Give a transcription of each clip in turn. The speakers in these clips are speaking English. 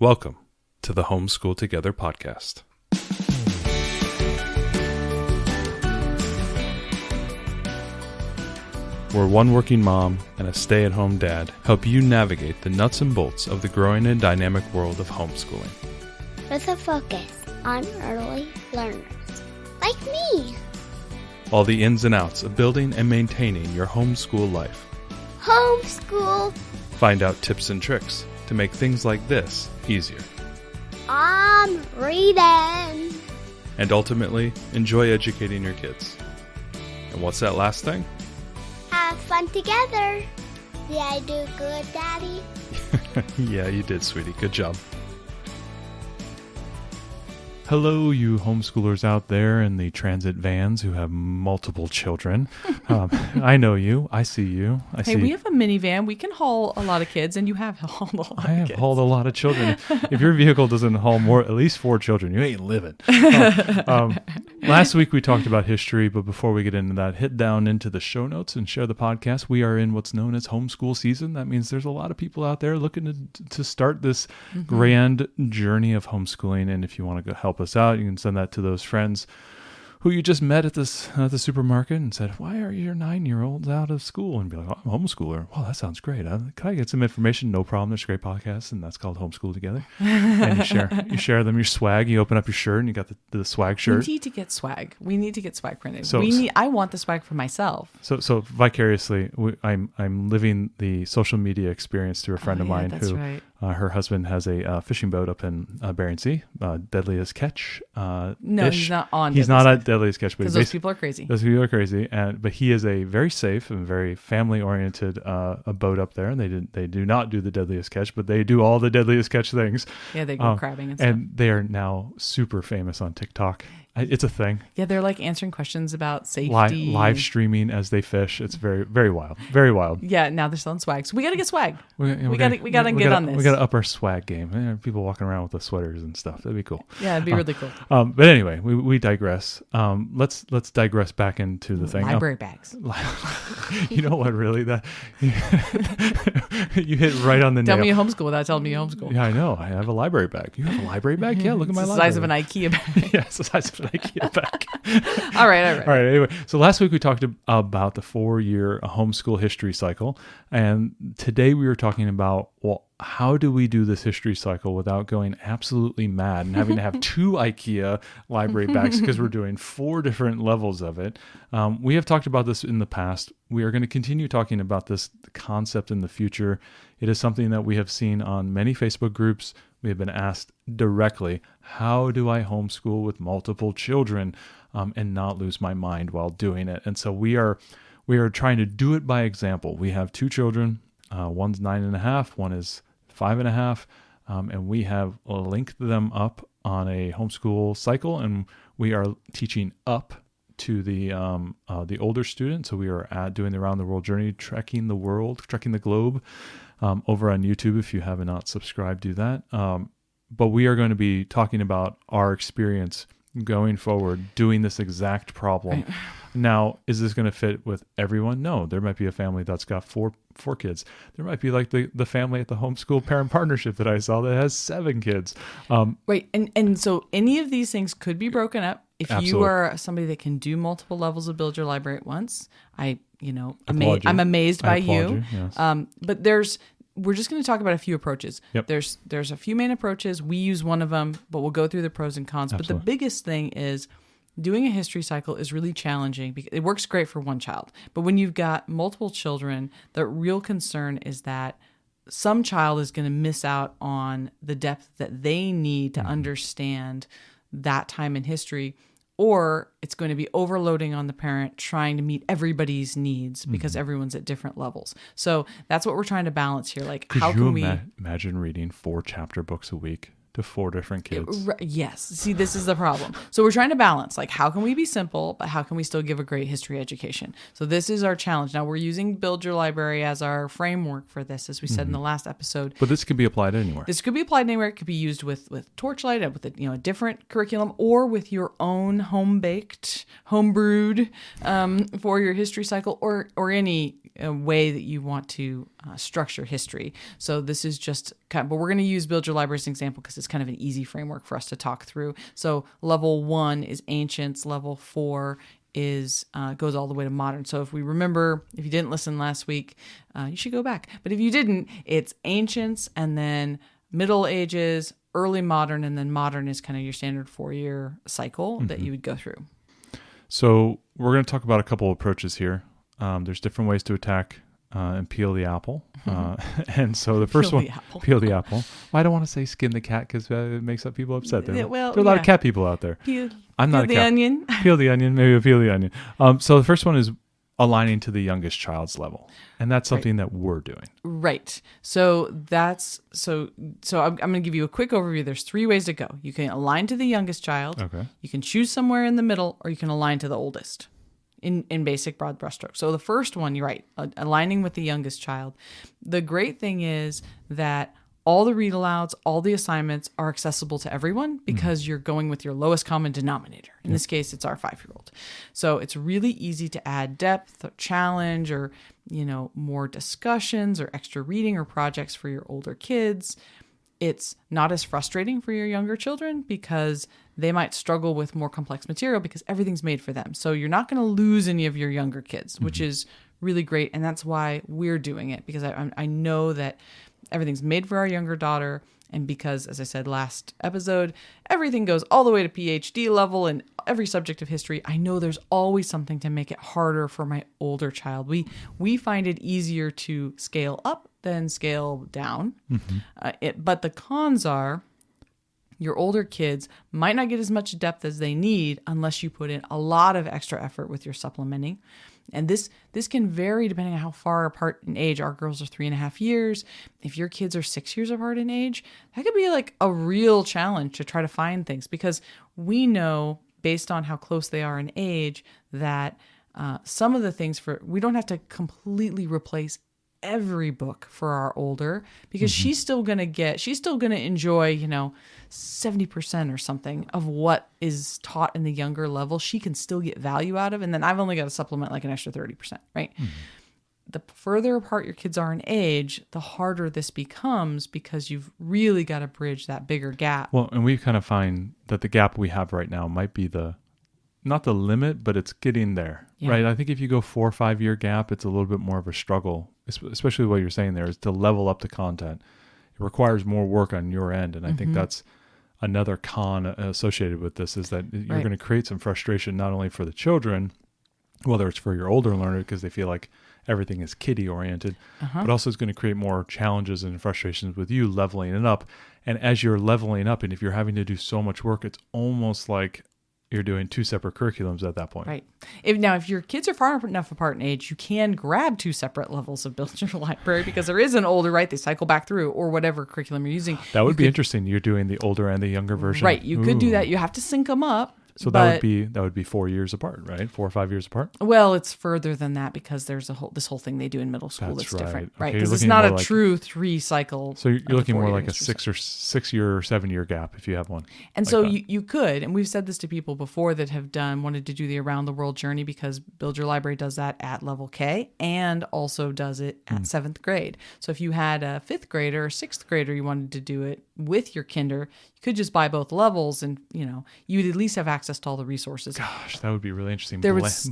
Welcome to the Homeschool Together podcast. Where one working mom and a stay-at-home dad help you navigate the nuts and bolts of the growing and dynamic world of homeschooling. With a focus on early learners, like me. All the ins and outs of building and maintaining your homeschool life. Homeschool. Find out tips and tricks to make things like this easier. I'm reading. And ultimately, enjoy educating your kids. And what's that last thing? Have fun together. Did I do good, Daddy? Yeah, you did, sweetie. Good job. Hello, you homeschoolers out there in the transit vans who have multiple children. I know you. I see you. Hey, we have a minivan. We can haul a lot of kids, and you have hauled a lot of kids. I have hauled a lot of children. If your vehicle doesn't haul at least 4 children, you ain't living. Last week we talked about history, but before we get into that, hit down into the show notes and share the podcast. We are in what's known as homeschool season. That means there's a lot of people out there looking to start this grand journey of homeschooling. And if you want to go help us out, you can send that to those friends who you just met at the supermarket and said, why are your 9-year-olds out of school? And be like, oh, I'm a homeschooler. Well, that sounds great. Can I get some information? No problem. There's a great podcast, and that's called Homeschool Together. And you share them your swag. You open up your shirt, and you got the swag shirt. We need to get swag. We need to get swag printed. So I want the swag for myself. So vicariously, I'm living the social media experience through a friend of mine that's who right. Her husband has a fishing boat up in Bering Sea, Deadliest Catch. No, ish. he's not on. He's not at Deadliest Catch, but because those people are crazy. Those people are crazy, but he is a very safe and very family-oriented a boat up there, and they do not do the Deadliest Catch, but they do all the Deadliest Catch things. Yeah, they go crabbing and stuff. And they are now super famous on TikTok. It's a thing. Yeah, they're like answering questions about safety. Live streaming as they fish. It's very, very wild. Very wild. Yeah, now they're selling swag. So we got to get swag. We got to get on this. We got to up our swag game. There are people walking around with the sweaters and stuff. That'd be cool. Yeah, it'd be really cool. But anyway, we digress. Let's digress back into the thing. Library bags. You know what? Really, that you hit right on the nail. Tell me you homeschool without telling me you homeschool. Yeah, I know. I have a library bag. You have a library bag? Yeah, look at my library. The size of an IKEA bag. Yeah, it's the size of an IKEA bag. All right. Anyway, so last week we talked about the 4-year homeschool history cycle, and today we were talking about, well, how do we do this history cycle without going absolutely mad and having to have 2 IKEA library bags because we're doing 4 different levels of it. We have talked about this in the past. We are going to continue talking about this concept in the future. It is something that we have seen on many Facebook groups. We have been asked directly, how do I homeschool with multiple children and not lose my mind while doing it? And so we are trying to do it by example. We have 2 children. One's 9.5, one is 5.5, and we have linked them up on a homeschool cycle, and we are teaching up to the older student. So we are doing the Around the World Journey, trekking the globe over on YouTube. If you have not subscribed, do that. But we are going to be talking about our experience going forward, doing this exact problem. Now, is this going to fit with everyone? No, there might be a family that's got four kids. There might be like the family at the homeschool parent partnership that I saw that has 7 kids. Right. And so any of these things could be broken up. If Absolutely. You are somebody that can do multiple levels of Build Your Library at once, I'm amazed by you. Yes. But we're just going to talk about a few approaches. Yep. There's a few main approaches. We use one of them, but we'll go through the pros and cons. Absolutely. But the biggest thing is doing a history cycle is really challenging because it works great for one child. But when you've got multiple children, the real concern is that some child is going to miss out on the depth that they need to understand that time in history, or it's going to be overloading on the parent trying to meet everybody's needs because everyone's at different levels. So that's what we're trying to balance here. Like, Could how you can we imagine reading 4 chapter books a week to 4 different kids? Yes. See, this is the problem. So we're trying to balance, like, how can we be simple, but how can we still give a great history education? So this is our challenge. Now we're using Build Your Library as our framework for this, as we said in the last episode. But this can be applied anywhere. This could be applied anywhere. It could be used with Torchlight, with a different curriculum, or with your own home-baked, home-brewed for your history cycle, or any way that you want to structure history. So this is just but we're going to use Build Your Library as an example because it's kind of an easy framework for us to talk through. So level 1 is ancients, level 4 is goes all the way to modern. So if we remember, if you didn't listen last week, you should go back. But if you didn't, it's ancients and then Middle Ages, early modern, and then modern is kind of your standard 4-year cycle that you would go through. So we're going to talk about a couple of approaches here. There's different ways to attack and peel the apple. And so the first one, peel the apple. Well, I don't want to say skin the cat because it makes up people upset. There are a lot of cat people out there. I'm not a cat. Peel the onion. Peel the onion. Maybe I'll peel the onion. So the first one is aligning to the youngest child's level. And that's something that we're doing. Right. So so I'm going to give you a quick overview. There's 3 ways to go. You can align to the youngest child. Okay. You can choose somewhere in the middle, or you can align to the oldest in basic broad brushstrokes. So the first one, you're right, aligning with the youngest child. The great thing is that all the read alouds, all the assignments are accessible to everyone because you're going with your lowest common denominator. In this case, it's our 5-year-old. So it's really easy to add depth or challenge or, more discussions or extra reading or projects for your older kids. It's not as frustrating for your younger children because they might struggle with more complex material because everything's made for them. So you're not going to lose any of your younger kids, which is really great. And that's why we're doing it, because I know that everything's made for our younger daughter. And because, as I said last episode, everything goes all the way to PhD level in every subject of history, I know there's always something to make it harder for my older child. We find it easier to scale up than scale down. But the cons are your older kids might not get as much depth as they need unless you put in a lot of extra effort with your supplementing. And this can vary depending on how far apart in age. Our girls are 3.5 years. If your kids are 6 years apart in age, that could be like a real challenge to try to find things, because we know based on how close they are in age that some of the things we don't have to completely replace every book for our older, because she's still going to enjoy, 70% or something of what is taught in the younger level. She can still get value out of. And then I've only got to supplement like an extra 30%, right? The further apart your kids are in age, the harder this becomes because you've really got to bridge that bigger gap. Well, and we kind of find that the gap we have right now might be not the limit, but it's getting there, right? I think if you go 4 or 5 year gap, it's a little bit more of a struggle, especially what you're saying there is to level up the content. It requires more work on your end. And I think that's another con associated with this, is that you're going to create some frustration, not only for the children, whether it's for your older learner, because they feel like everything is kiddie oriented, but also it's going to create more challenges and frustrations with you leveling it up. And as you're leveling up, and if you're having to do so much work, it's almost like you're doing 2 separate curriculums at that point. Right. If your kids are far enough apart in age, you can grab 2 separate levels of Build Your Library, because there is an older, right? They cycle back through, or whatever curriculum you're using. That would be interesting. You're doing the older and the younger version. Right. You could do that. You have to sync them up. So that would be 4 years apart, right? 4 or 5 years apart. Well, it's further than that, because there's this whole thing they do in middle school that's different, right? Okay, Because it's not a true 3 cycle. So you're looking more like a 6 year or 7 year gap if you have one. And like so you could, and we've said this to people before that have wanted to do the around the world journey, because Build Your Library does that at level K and also does it at 7th grade. So if you had a 5th grader or 6th grader, you wanted to do it with your kinder, you could just buy both levels, and you'd at least have access to all the resources. Gosh, that would be really interesting.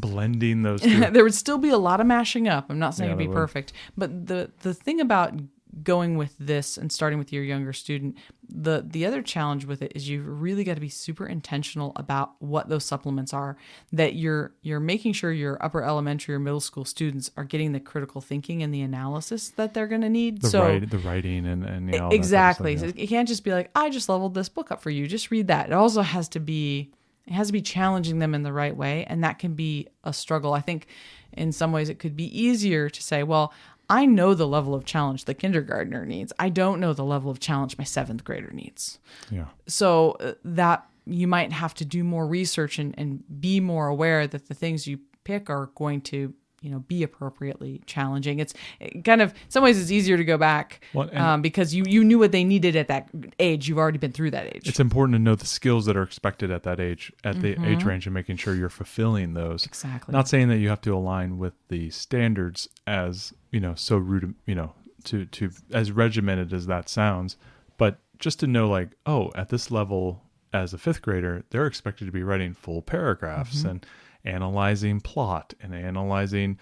Blending those two. There would still be a lot of mashing up. I'm not saying it'd be perfect, but the thing about going with this and starting with your younger student, the other challenge with it is you've really got to be super intentional about what those supplements are, that you're making sure your upper elementary or middle school students are getting the critical thinking and the analysis that they're going to need. The writing and exactly. That kind of stuff, So it can't just be like, I just leveled this book up for you, just read that. It also has to be challenging them in the right way, and that can be a struggle. I think in some ways it could be easier to say, well, I know the level of challenge the kindergartner needs. I don't know the level of challenge my 7th grader needs. Yeah. So that you might have to do more research and be more aware that the things you pick are going to be appropriately challenging. It's kind of, in some ways it's easier to go back because you knew what they needed at that age. You've already been through that age. It's important to know the skills that are expected at that age, at the age range, and making sure you're fulfilling those. Exactly. Not saying that you have to align with the standards as, so rude, to as regimented as that sounds, but just to know like, oh, at this level as a fifth grader, they're expected to be writing full paragraphs and analyzing plot and analyzing,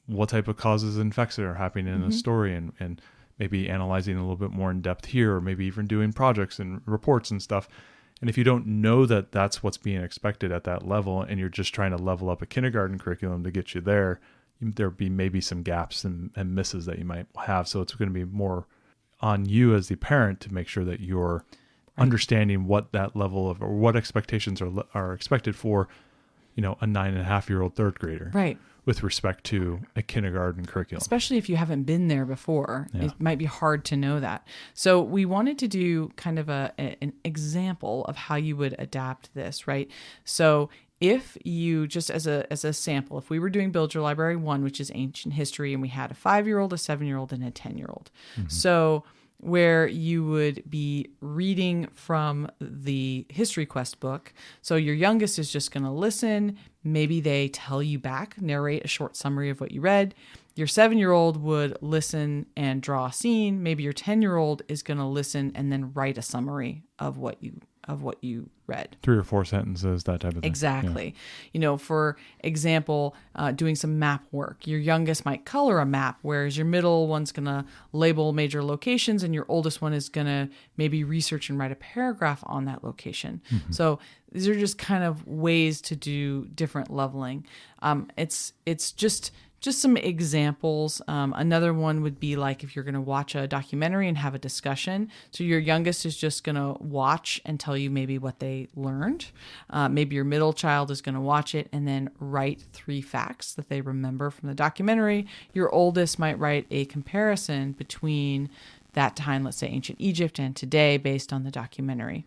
what type of causes and effects that are happening in a story, and maybe analyzing a little bit more in depth here, or maybe even doing projects and reports and stuff. And if you don't know that that's what's being expected at that level, and you're just trying to level up a kindergarten curriculum to get you there'll be maybe some gaps and misses that you might have. So it's going to be more on you as the parent to make sure that you're understanding what that level of, or what expectations are expected for, a 9.5-year-old third grader. Right. With respect to a kindergarten curriculum. Especially if you haven't been there before, Yeah. It might be hard to know that. So we wanted to do kind of an example of how you would adapt this, right? So if you, just as a sample, if we were doing Build Your Library 1, which is ancient history, and we had a 5-year-old, a 7-year-old, and a 10-year-old. So where you would be reading from the History Quest book. So your youngest is just going to listen. Maybe they tell you back, narrate a short summary of what you read. Your 7-year-old would listen and draw a scene. Maybe your 10-year-old is going to listen and then write a summary of what you read. 3 or 4 sentences, that type of thing. Exactly. For example, doing some map work. Your youngest might color a map, whereas your middle one's going to label major locations, and your oldest one is going to maybe research and write a paragraph on that location. So these are just kind of ways to do different leveling. It's just some examples. Another one would be like if you're going to watch a documentary and have a discussion. So your youngest is just going to watch and tell you maybe what they learned. Maybe your middle child is going to watch it and then write 3 facts that they remember from the documentary. Your oldest might write a comparison between that time, let's say ancient Egypt, and today based on the documentary.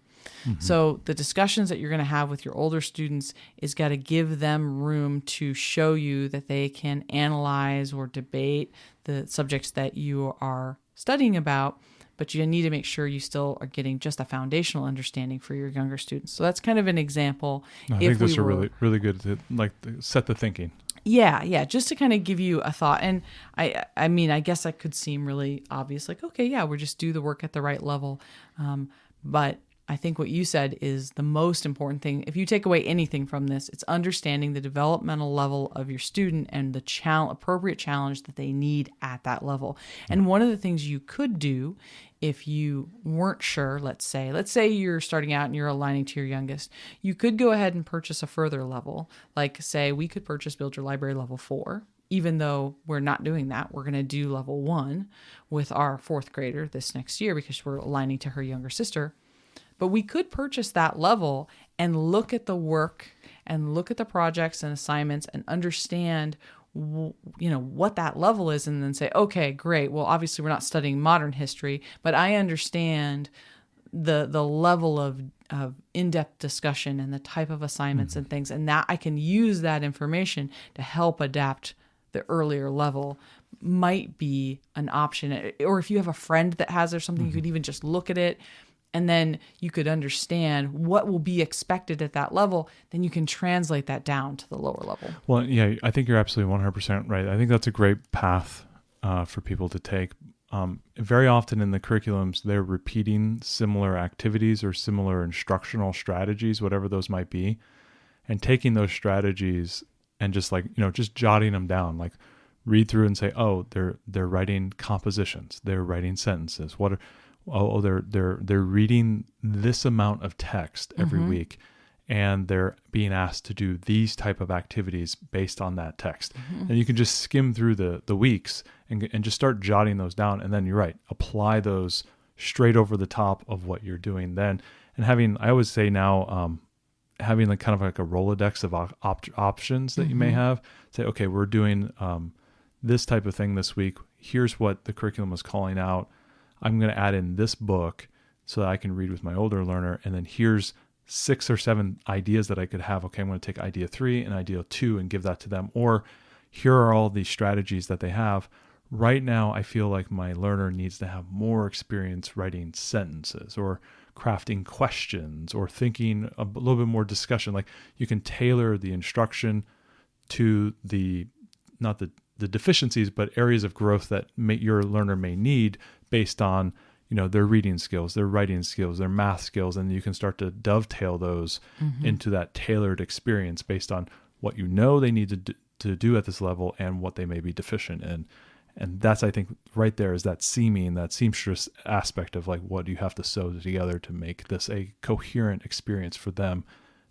So the discussions that you're going to have with your older students is got to give them room to show you that they can analyze or debate the subjects that you are studying about, but you need to make sure you still are getting just a foundational understanding for your younger students. So that's kind of an example. I think those are really, really good to set the thinking. Yeah, just to kind of give you a thought. And I mean, I guess that could seem really obvious, like, okay, yeah, we'll just do the work at the right level. But I think what you said is the most important thing. If you take away anything from this, it's understanding the developmental level of your student and the appropriate challenge that they need at that level. And one of the things you could do if you weren't sure, let's say you're starting out and you're aligning to your youngest, you could go ahead and purchase a further level. Like say we could purchase Build Your Library level 4. Even though we're not doing that, we're going to do level 1 with our 4th grader this next year because we're aligning to her younger sister. But we could purchase that level and look at the work and look at the projects and assignments and understand, what that level is, and then say, okay, great. Well, obviously we're not studying modern history, but I understand the level of in-depth discussion and the type of assignments and things, and that I can use that information to help adapt the earlier level might be an option. Or if you have a friend that has or something, you could even just look at it. And then you could understand what will be expected at that level. Then you can translate that down to the lower level. Well, yeah, I think you're absolutely 100% right. I think that's a great path for people to take. Very often in the curriculums, they're repeating similar activities or similar instructional strategies, whatever those might be, and taking those strategies and just just jotting them down, like read through and say, oh, they're writing compositions, they're writing sentences. They're reading this amount of text every week, and they're being asked to do these type of activities based on that text. And you can just skim through the weeks and just start jotting those down. And then you're right, apply those straight over the top of what you're doing then. And I always say now, having like kind of like a Rolodex of options that you may have. Say, okay, we're doing this type of thing this week. Here's what the curriculum is calling out. I'm going to add in this book so that I can read with my older learner. And then here's 6 or 7 ideas that I could have. Okay, I'm going to take idea 3 and idea 2 and give that to them. Or here are all these strategies that they have. Right now, I feel like my learner needs to have more experience writing sentences or crafting questions or thinking a little bit more discussion. Like you can tailor the instruction to not the deficiencies, but areas of growth that your learner may need based on, their reading skills, their writing skills, their math skills. And you can start to dovetail those into that tailored experience based on what they need to do at this level and what they may be deficient in. And that's, I think, right there is that seamstress aspect of like what you have to sew together to make this a coherent experience for them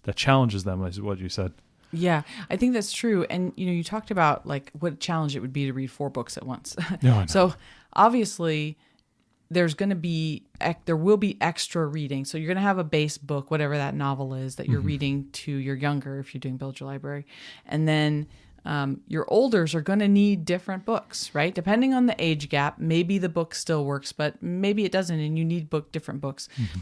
that challenges them, is what you said. Yeah, I think that's true. And, you talked about like what a challenge it would be to read 4 books at once. No, so obviously there will be extra reading. So you're going to have a base book, whatever that novel is that you're reading to your younger, if you're doing Build Your Library. And then your olders are going to need different books, right? Depending on the age gap, maybe the book still works, but maybe it doesn't, and you need different books. I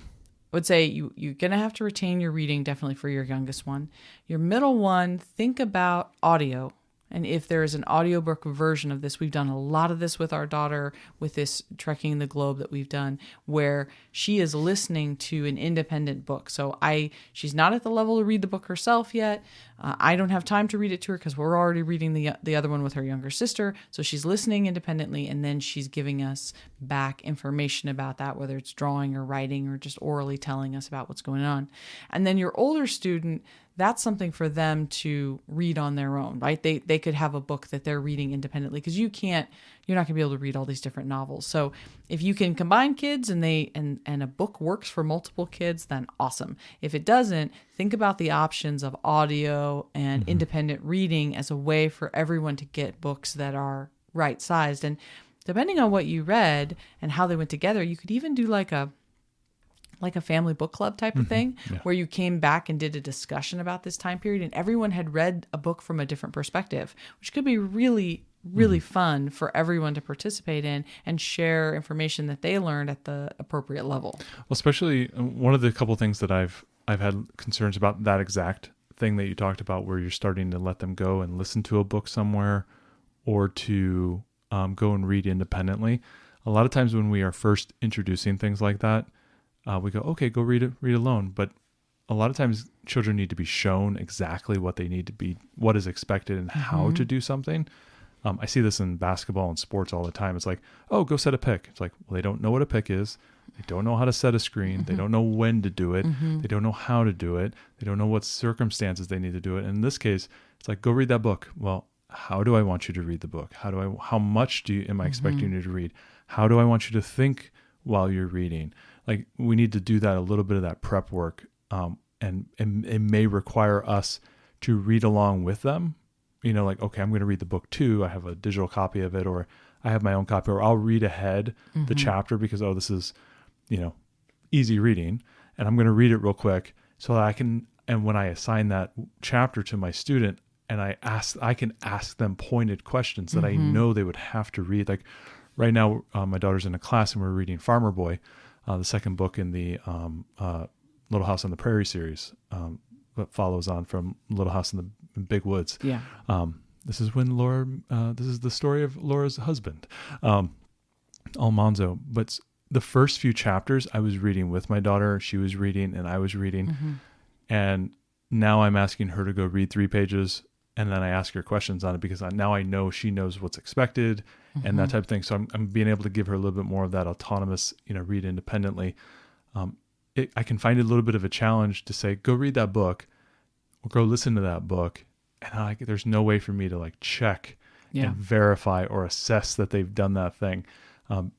would say you're going to have to retain your reading definitely for your youngest one. Your middle one, think about audio. And if there is an audiobook version of this, we've done a lot of this with our daughter, with this Trekking the Globe that we've done, where she is listening to an independent book. So she's not at the level to read the book herself yet. I don't have time to read it to her because we're already reading the other one with her younger sister. So she's listening independently, and then she's giving us back information about that, whether it's drawing or writing or just orally telling us about what's going on. And then your older student, that's something for them to read on their own, right? They could have a book that they're reading independently because you're not going to be able to read all these different novels. So if you can combine kids and a book works for multiple kids, then awesome. If it doesn't, think about the options of audio and independent reading as a way for everyone to get books that are right-sized. And depending on what you read and how they went together, you could even do like a family book club type of thing, where you came back and did a discussion about this time period and everyone had read a book from a different perspective, which could be really, really fun for everyone to participate in and share information that they learned at the appropriate level. Well, especially one of the couple things that I've had concerns about that exact thing that you talked about, where you're starting to let them go and listen to a book somewhere or to go and read independently. A lot of times when we are first introducing things like that, we go, okay, go read alone. But a lot of times children need to be shown exactly what they need to be, what is expected and how to do something. I see this in basketball and sports all the time. It's like, oh, go set a pick. It's like, well, they don't know what a pick is. They don't know how to set a screen. They don't know when to do it. They don't know how to do it. They don't know what circumstances they need to do it. And in this case, it's like, go read that book. Well, how do I want you to read the book? How much am I expecting you to read? How do I want you to think while you're reading? Like, we need to do that, a little bit of that prep work. And it may require us to read along with them. Like, okay, I'm going to read the book too. I have a digital copy of it, or I have my own copy, or I'll read ahead the chapter because, this is, easy reading, and I'm going to read it real quick so that I can, and when I assign that chapter to my student and I can ask them pointed questions that I know they would have to read. Like right now, my daughter's in a class and we're reading Farmer Boy, the second book in the Little House on the Prairie series, that follows on from Little House in the Big Woods. Yeah. This is when Laura, this is the story of Laura's husband, Almanzo. But the first few chapters I was reading with my daughter, she was reading and I was reading. And now I'm asking her to go read 3 pages. And then I ask her questions on it because now I know she knows what's expected and that type of thing. So I'm being able to give her a little bit more of that autonomous, read independently. I can find it a little bit of a challenge to say, go read that book or go listen to that book. And there's no way for me to like check and verify or assess that they've done that thing.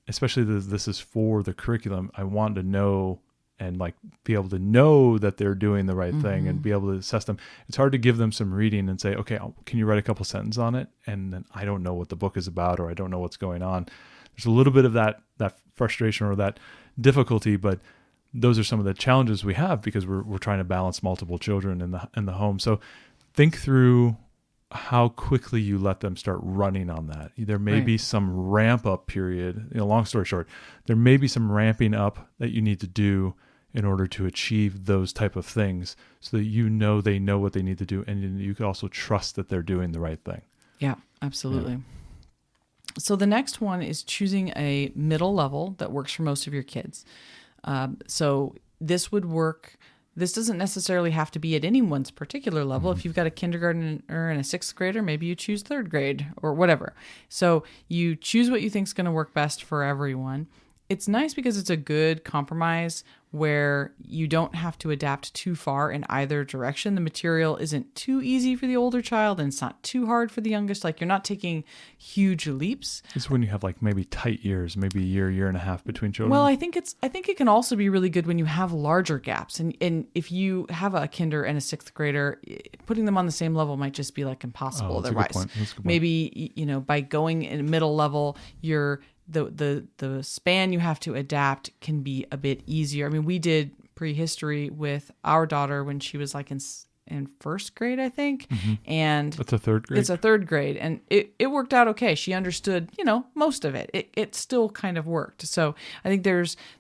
Especially this is for the curriculum. I want to know and like be able to know that they're doing the right thing and be able to assess them. It's hard to give them some reading and say, okay, can you write a couple sentences on it? And then I don't know what the book is about, or I don't know what's going on. There's a little bit of that frustration or that difficulty, but those are some of the challenges we have because we're trying to balance multiple children in the home. So think through how quickly you let them start running on that. There may be some ramp up period. Long story short, there may be some ramping up that you need to do in order to achieve those type of things so that they know what they need to do, and you can also trust that they're doing the right thing. Yeah, absolutely. So the next one is choosing a middle level that works for most of your kids. So this would work. This doesn't necessarily have to be at anyone's particular level. If you've got a kindergartner and a sixth grader, maybe you choose third grade or whatever. So you choose what you think is going to work best for everyone. It's nice because it's a good compromise where you don't have to adapt too far in either direction. The material isn't too easy for the older child and it's not too hard for the youngest. Like, you're not taking huge leaps. It's when you have like maybe tight years, maybe a year and a half between children. Well, I think it can also be really good when you have larger gaps. And if you have a kinder and a sixth grader, putting them on the same level might just be like impossible otherwise. That's a good point. Maybe, by going in middle level, the span you have to adapt can be a bit easier. I mean, we did prehistory with our daughter when she was like in first grade, I think. And that's a third grade? It's a third grade. And it worked out okay. She understood, most of it. It still kind of worked. So I think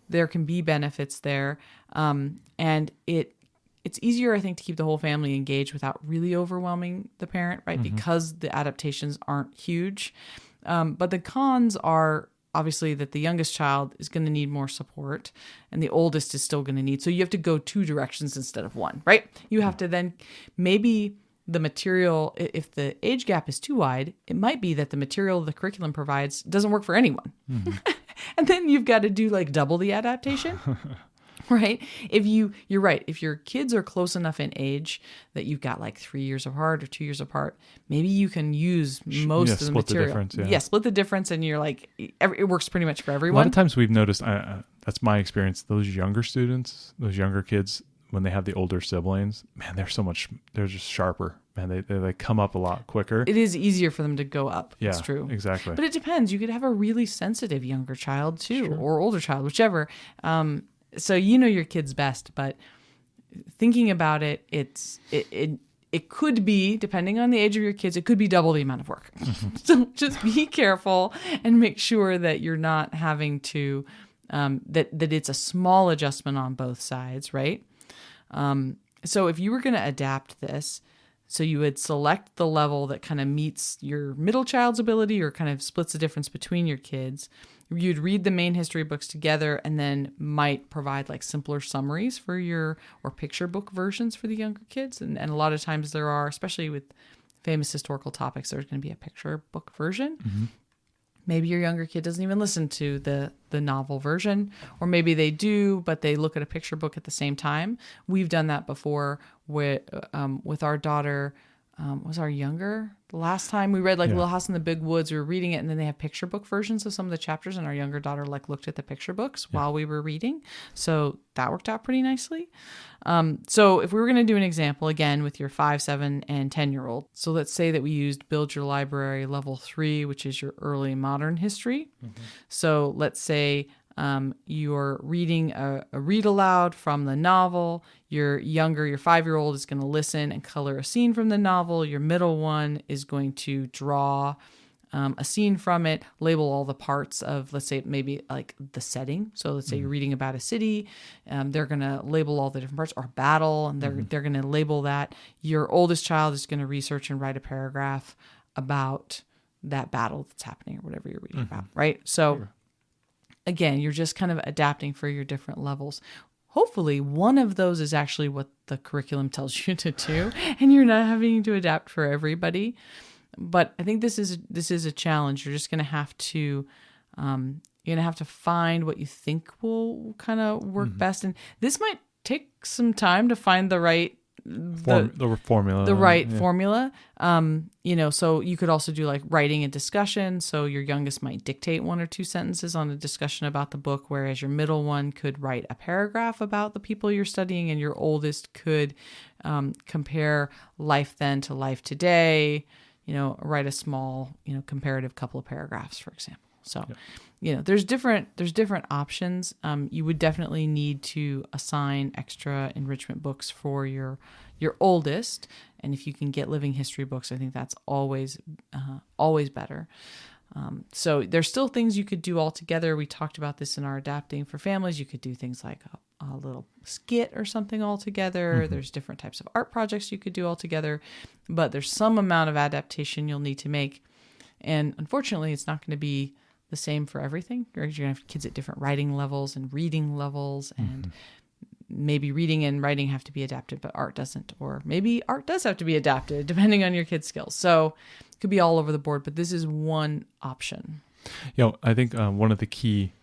there can be benefits there. And it's easier, I think, to keep the whole family engaged without really overwhelming the parent, right? Because the adaptations aren't huge. But the cons are obviously that the youngest child is going to need more support and the oldest is still going to need. So you have to go two directions instead of one, right? You have to then maybe the material, if the age gap is too wide, it might be that the material the curriculum provides doesn't work for anyone. And then you've got to do like double the adaptation. Right? You're right. If your kids are close enough in age that you've got like 3 years apart or 2 years apart, maybe you can use most of the material. Split the difference. Split the difference, and you're like, it works pretty much for everyone. A lot of times we've noticed, that's my experience, those younger students, those younger kids, when they have the older siblings, man, they're just sharper. Man, they come up a lot quicker. It is easier for them to go up. Yeah, it's true. Exactly. But it depends. You could have a really sensitive younger child too, or older child, whichever. So your kids best, but thinking about it, it could be, depending on the age of your kids, it could be double the amount of work. So just be careful and make sure that you're not having to, that it's a small adjustment on both sides, right? So if you were going to adapt this, so you would select the level that kind of meets your middle child's ability or kind of splits the difference between your kids. You'd read the main history books together and then might provide like simpler summaries for or picture book versions for the younger kids. And a lot of times there are, especially with famous historical topics, there's going to be a picture book version. Maybe your younger kid doesn't even listen to the novel version, or maybe they do, but they look at a picture book at the same time. We've done that before with our daughter. Was our younger? The last time we read Little House in the Big Woods, we were reading it, and then they have picture book versions of some of the chapters, and our younger daughter looked at the picture books while we were reading. So that worked out pretty nicely. So if we were going to do an example, again, with your 5, 7, and 10-year-old. So let's say that we used Build Your Library Level 3, which is your early modern history. So let's say you're reading a read aloud from the novel. Your 5-year-old is going to listen and color a scene from the novel. Your middle one is going to draw a scene from it, label all the parts of, let's say, maybe like the setting. So let's say you're reading about a city. They're going to label all the different parts, or battle, and they're going to label that. Your oldest child is going to research and write a paragraph about that battle that's happening or whatever you're reading about, right? So again, you're just kind of adapting for your different levels. Hopefully one of those is actually what the curriculum tells you to do, and you're not having to adapt for everybody. But I think this is a challenge. You're just going to have to find what you think will kind of work best. And this might take some time to find the right formula. The right formula. So you could also do like writing a discussion. So your youngest might dictate 1 or 2 sentences on a discussion about the book, whereas your middle one could write a paragraph about the people you're studying, and your oldest could compare life then to life today. Write a small, comparative couple of paragraphs, for example. So, there's different options. You would definitely need to assign extra enrichment books for your oldest, and if you can get living history books, I think that's always better. So there's still things you could do all together. We talked about this in our Adapting for Families. You could do things like a little skit or something all together. There's different types of art projects you could do all together, but there's some amount of adaptation you'll need to make. And unfortunately, it's not going to be the same for everything. You're going to have kids at different writing levels and reading levels, and maybe reading and writing have to be adapted, but art doesn't. Or maybe art does have to be adapted, depending on your kid's skills. So it could be all over the board, but this is one option. I think one of the key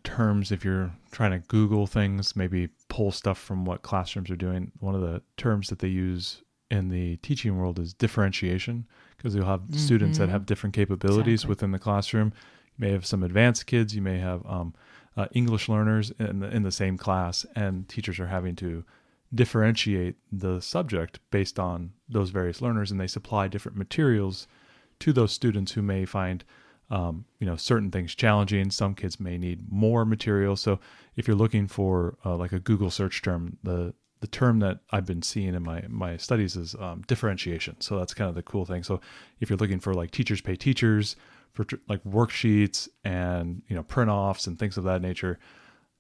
terms, if you're trying to Google things, maybe pull stuff from what classrooms are doing, one of the terms that they use in the teaching world is differentiation, because you'll have students that have different capabilities within the classroom. You may have some advanced kids, you may have English learners in the same class, and teachers are having to differentiate the subject based on those various learners, and they supply different materials to those students who may find certain things challenging. Some kids may need more material. So if you're looking for like a Google search term, the term that I've been seeing in my studies is differentiation. So that's kind of the cool thing. So if you're looking for like Teachers Pay Teachers, for like worksheets and print offs and things of that nature,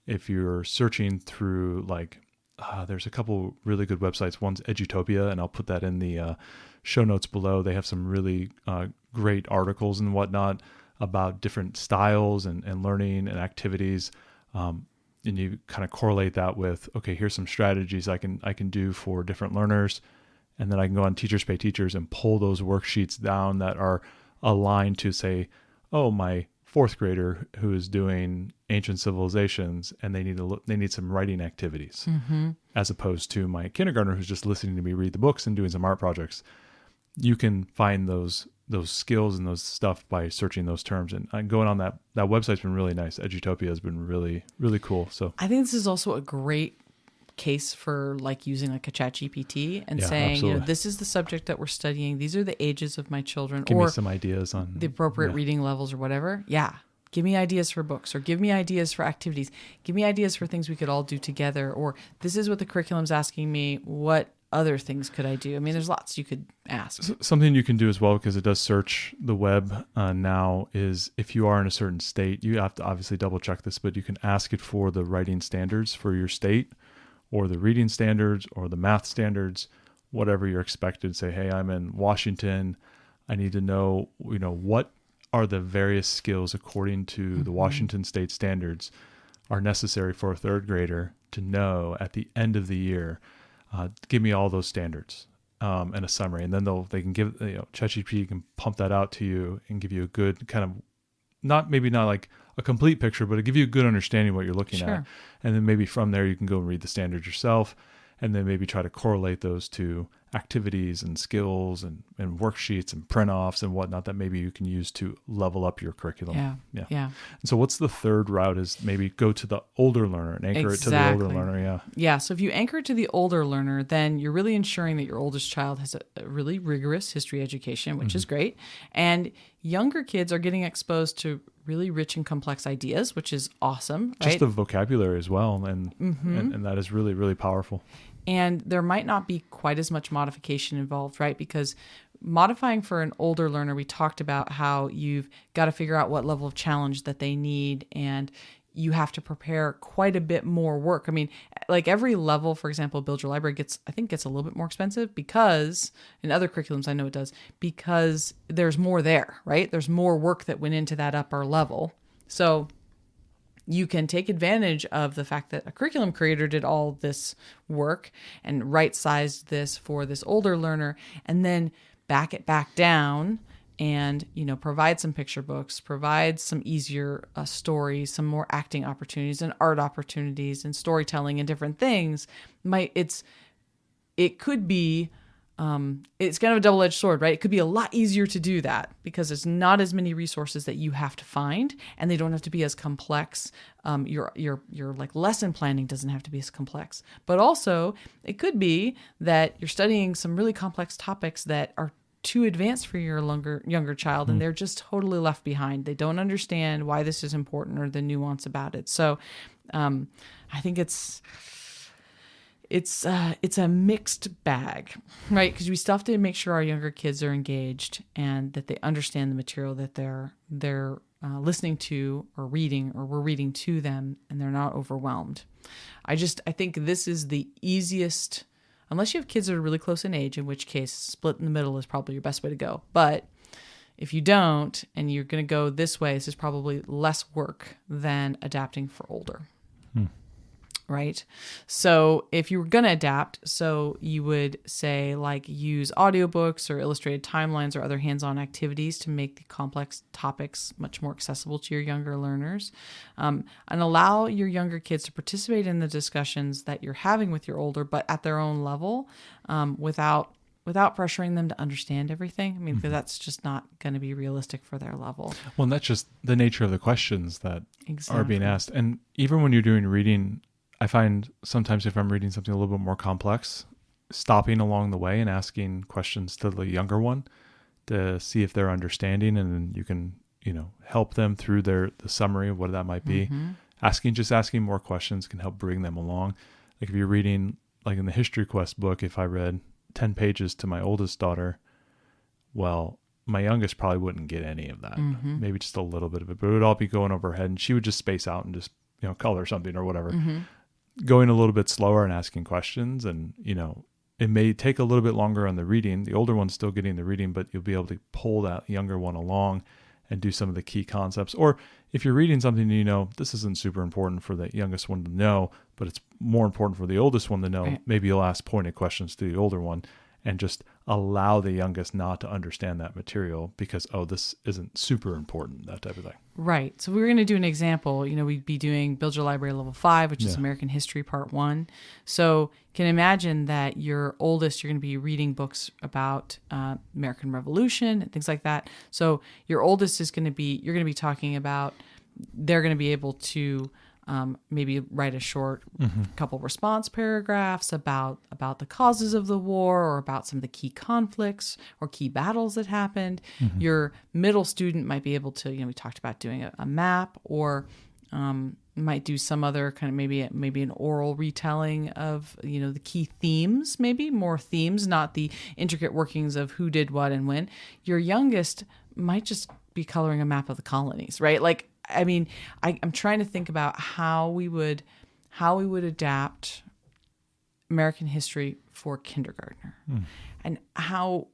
if you're searching through like there's a couple really good websites. One's Edutopia, and I'll put that in the show notes below. They have some really great articles and whatnot about different styles and learning and activities. And you kind of correlate that with, okay, here's some strategies I can do for different learners. And then I can go on Teachers Pay Teachers and pull those worksheets down that are aligned to, say, oh, my fourth grader who is doing ancient civilizations and they need some writing activities, as opposed to my kindergartner who's just listening to me read the books and doing some art projects. You can find those skills and those stuff by searching those terms, and going on that website's been really nice. Edutopia has been really, really cool. So I think this is also a great case for like using like a ChatGPT and saying, absolutely. This is the subject that we're studying. These are the ages of my children. Give me some ideas on the appropriate reading levels or whatever. Yeah. Give me ideas for books, or give me ideas for activities. Give me ideas for things we could all do together. Or this is what the curriculum's asking me. What other things could I do? I mean, there's lots you could ask. Something you can do as well, because it does search the web now, is if you are in a certain state, you have to obviously double check this, but you can ask it for the writing standards for your state, or the reading standards, or the math standards, whatever you're expected. Say, hey, I'm in Washington. I need to know, what are the various skills according to the Washington state standards are necessary for a third grader to know at the end of the year. Give me all those standards and a summary, and then they can give, ChatGPT can pump that out to you and give you a good kind of, not like a complete picture, but it'll give you a good understanding of what you're looking at. And then maybe from there you can go and read the standards yourself, and then maybe try to correlate those to activities and skills and worksheets and print offs and whatnot that maybe you can use to level up your curriculum. Yeah. And so what's the third route is maybe go to the older learner and anchor it to the older learner. Yeah. So if you anchor it to the older learner, then you're really ensuring that your oldest child has a really rigorous history education, which is great. And younger kids are getting exposed to really rich and complex ideas, which is awesome. Right? Just the vocabulary as well. And that is really, really powerful. And there might not be quite as much modification involved, right? Because modifying for an older learner, we talked about how you've got to figure out what level of challenge that they need, and you have to prepare quite a bit more work. I mean, like every level, for example, Build Your Library gets a little bit more expensive because, in other curriculums I know it does, because there's more there, right? There's more work that went into that upper level. So you can take advantage of the fact that a curriculum creator did all this work and right-sized this for this older learner, and then back it back down and, provide some picture books, provide some easier stories, some more acting opportunities and art opportunities and storytelling and different things. It could be, it's kind of a double-edged sword, right? It could be a lot easier to do that because there's not as many resources that you have to find, and they don't have to be as complex. Your like lesson planning doesn't have to be as complex, but also it could be that you're studying some really complex topics that are too advanced for your younger child, and they're just totally left behind. They don't understand why this is important or the nuance about it. So I think it's it's a mixed bag, right? Because we still have to make sure our younger kids are engaged and that they understand the material that they're listening to or reading, or we're reading to them, and they're not overwhelmed. I think this is the easiest, unless you have kids that are really close in age, in which case split in the middle is probably your best way to go. But if you don't, and you're going to go this way, this is probably less work than adapting for older. Right? So if you were going to adapt, so you would say like use audiobooks or illustrated timelines or other hands-on activities to make the complex topics much more accessible to your younger learners, and allow your younger kids to participate in the discussions that you're having with your older, but at their own level, without pressuring them to understand everything. I mean, because that's just not going to be realistic for their level. Well, and that's just the nature of the questions that are being asked. And even when you're doing reading, I find sometimes if I'm reading something a little bit more complex, stopping along the way and asking questions to the younger one to see if they're understanding, and then you can, help them through the summary of what that might be. Asking more questions can help bring them along. Like if you're reading, like in the History Quest book, if I read 10 pages to my oldest daughter, well, my youngest probably wouldn't get any of that. Maybe just a little bit of it, but it would all be going over her head, and she would just space out and just, color something or whatever. Going a little bit slower and asking questions, and, it may take a little bit longer on the reading. The older one's still getting the reading, but you'll be able to pull that younger one along and do some of the key concepts. Or if you're reading something, this isn't super important for the youngest one to know, but it's more important for the oldest one to know, right. Maybe you'll ask pointed questions to the older one and just allow the youngest not to understand that material because, this isn't super important, that type of thing. Right. So we were going to do an example. We'd be doing Build Your Library Level 5, which is American History Part 1. So you can imagine that your oldest, you're going to be reading books about American Revolution and things like that. So your oldest you're going to be talking about, they're going to be able to maybe write a short couple response paragraphs about the causes of the war, or about some of the key conflicts or key battles that happened. Your middle student might be able to, we talked about doing a map, or might do some other kind of maybe an oral retelling of, the key themes, maybe more themes, not the intricate workings of who did what and when. Your youngest might just be coloring a map of the colonies, right? Like, I mean, I'm trying to think about how we would adapt American history for kindergartner, and how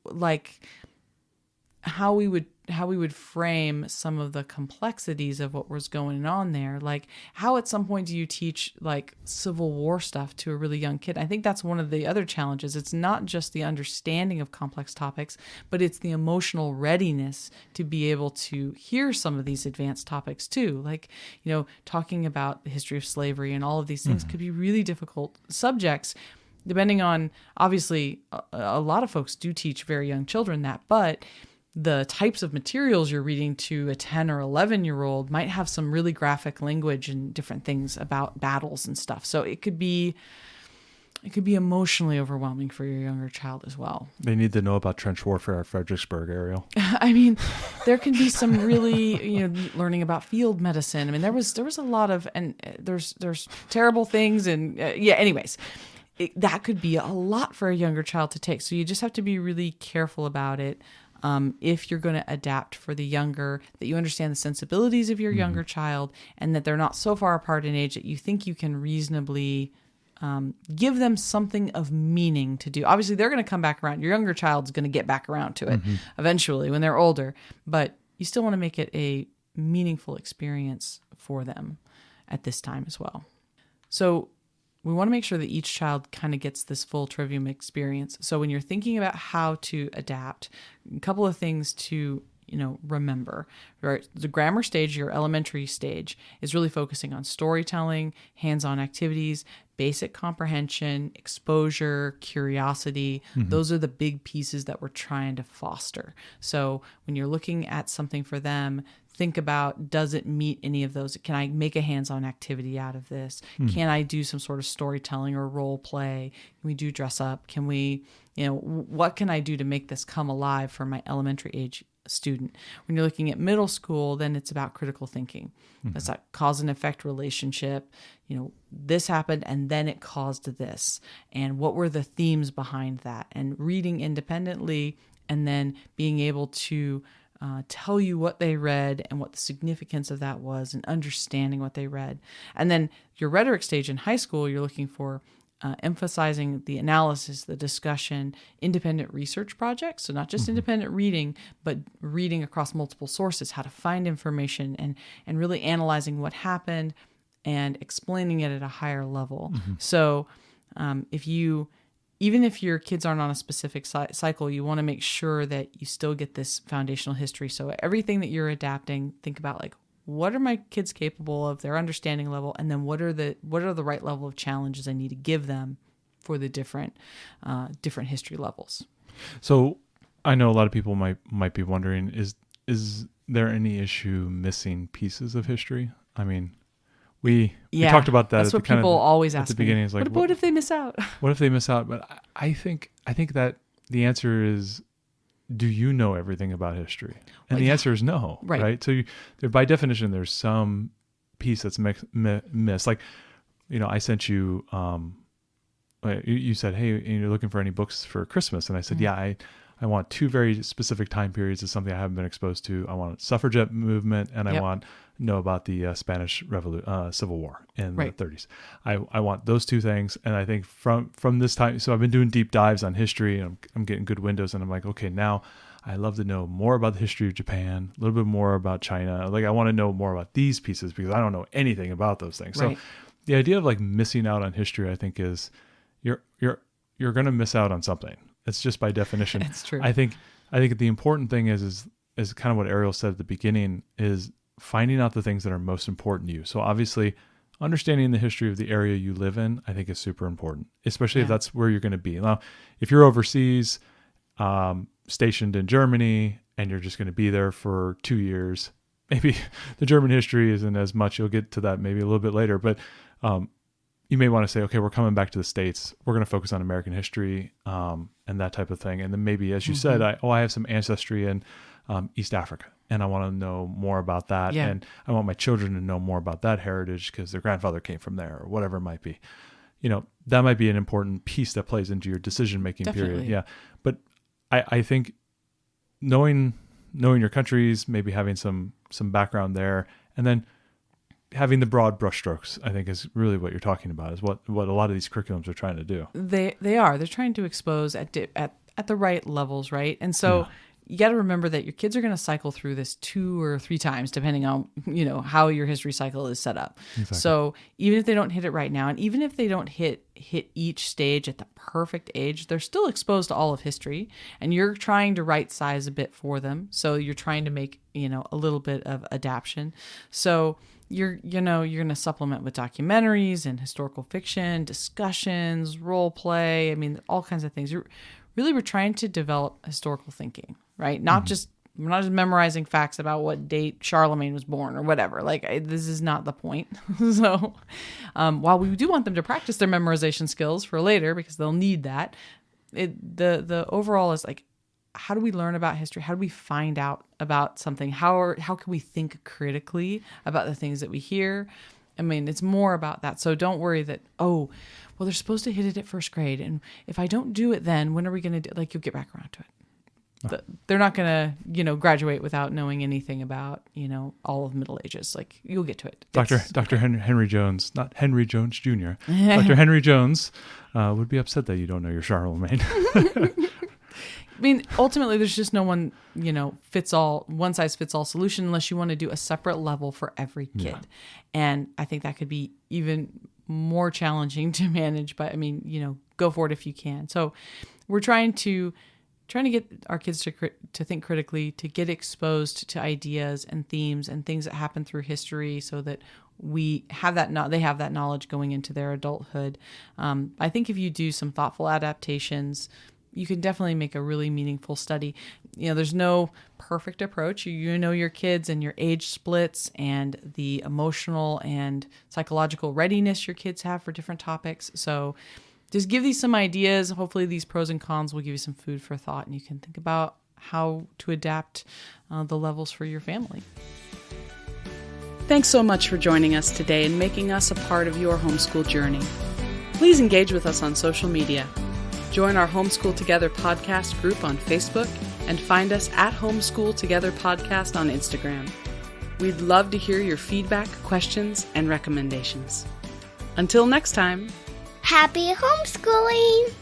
we would frame some of the complexities of what was going on there. Like, how at some point do you teach like Civil War stuff to a really young kid? I think that's one of the other challenges. It's not just the understanding of complex topics, but it's the emotional readiness to be able to hear some of these advanced topics too. Like, talking about the history of slavery and all of these things could be really difficult subjects, depending on, obviously, a lot of folks do teach very young children that, but the types of materials you're reading to a 10 or 11-year-old might have some really graphic language and different things about battles and stuff. So it could be emotionally overwhelming for your younger child as well. They need to know about trench warfare at Fredericksburg, Ariel. I mean, there can be some really, learning about field medicine. I mean, there was a lot of, and there's terrible things, and anyways. That could be a lot for a younger child to take. So you just have to be really careful about it. If you're going to adapt for the younger, that you understand the sensibilities of your younger child, and that they're not so far apart in age that you think you can reasonably give them something of meaning to do. Obviously, they're going to come back around. Your younger child's going to get back around to it eventually when they're older, but you still want to make it a meaningful experience for them at this time as well. So we want to make sure that each child kind of gets this full trivium experience. So when you're thinking about how to adapt, a couple of things to, remember, right? The grammar stage, your elementary stage, is really focusing on storytelling, hands-on activities, basic comprehension, exposure, curiosity. Those are the big pieces that we're trying to foster. So when you're looking at something for them, think about, does it meet any of those? Can I make a hands-on activity out of this? Can I do some sort of storytelling or role play? Can we do dress up? Can we, what can I do to make this come alive for my elementary age student. When you're looking at middle school, then it's about critical thinking. That's that cause and effect relationship. This happened and then it caused this. And what were the themes behind that? And reading independently and then being able to tell you what they read and what the significance of that was and understanding what they read. And then your rhetoric stage in high school, you're looking for emphasizing the analysis, the discussion, independent research projects. So not just independent reading, but reading across multiple sources, how to find information and really analyzing what happened and explaining it at a higher level. So even if your kids aren't on a specific cycle, you want to make sure that you still get this foundational history. So everything that you're adapting, think about like, what are my kids capable of, their understanding level, and then what are the right level of challenges I need to give them for the different history levels. So I know a lot of people might be wondering, is there any issue missing pieces of history? I mean, we talked about that. That's what people always ask at the beginning. Is like, what if they miss out? What if they miss out? But I think that the answer is, do you know everything about history? And the answer is no, right? So by definition, there's some piece that's missed. Like, I sent you, you said, hey, you're looking for any books for Christmas. And I said, yeah, I want two very specific time periods of something I haven't been exposed to. I want suffragette movement, and I want to know about the Spanish Civil War in the 30s. I want those two things. And I think from this time, so I've been doing deep dives on history, and I'm getting good windows, and I'm like, okay, now I love to know more about the history of Japan, a little bit more about China. Like, I want to know more about these pieces because I don't know anything about those things. So the idea of like missing out on history, I think, is you're going to miss out on something. It's just by definition. It's true. I think the important thing is kind of what Ariel said at the beginning, is finding out the things that are most important to you. So obviously, understanding the history of the area you live in, I think, is super important, especially if that's where you're going to be. Now, if you're overseas, stationed in Germany, and you're just going to be there for 2 years, maybe the German history isn't as much. You'll get to that maybe a little bit later, but you may want to say, okay, we're coming back to the States. We're going to focus on American history and that type of thing. And then maybe, as you said, I have some ancestry in East Africa, and I want to know more about that. Yeah. And I want my children to know more about that heritage because their grandfather came from there, or whatever it might be. That might be an important piece that plays into your decision-making period. Yeah. But I think knowing your countries, maybe having some background there, and then having the broad brushstrokes, I think, is really what you're talking about, is what a lot of these curriculums are trying to do. They're trying to expose at the right levels, right? And so you got to remember that your kids are going to cycle through this 2 or 3 times, depending on, how your history cycle is set up. Exactly. So even if they don't hit it right now, and even if they don't hit each stage at the perfect age, they're still exposed to all of history, and you're trying to right size a bit for them. So you're trying to make, a little bit of adaptation. So you're going to supplement with documentaries and historical fiction, discussions, role play. I mean, all kinds of things. We're trying to develop historical thinking, right? We're not just memorizing facts about what date Charlemagne was born or whatever. This is not the point. So while we do want them to practice their memorization skills for later, because they'll need that, the overall is like, how do we learn about history? How do we find out about something? How can we think critically about the things that we hear? I mean, it's more about that. So don't worry that, they're supposed to hit it at first grade. And if I don't do it then, when are we going to do it? Like, you'll get back around to it. They're not going to, graduate without knowing anything about, all of Middle Ages. Like, you'll get to it. Dr. Henry Jones, not Henry Jones Jr. Dr. Henry Jones would be upset that you don't know your Charlemagne. I mean, ultimately, there's just no one, one size fits all solution unless you want to do a separate level for every kid. Yeah. And I think that could be even more challenging to manage, but go for it if you can. So we're trying to get our kids to think critically, to get exposed to ideas and themes and things that happen through history, so that we have that. They have that knowledge going into their adulthood. I think if you do some thoughtful adaptations, you can definitely make a really meaningful study. There's no perfect approach. You know your kids and your age splits and the emotional and psychological readiness your kids have for different topics. So just give these some ideas. Hopefully these pros and cons will give you some food for thought, and you can think about how to adapt the levels for your family. Thanks so much for joining us today and making us a part of your homeschool journey. Please engage with us on social media. Join our Homeschool Together podcast group on Facebook and find us at Homeschool Together Podcast on Instagram. We'd love to hear your feedback, questions, and recommendations. Until next time, Happy homeschooling!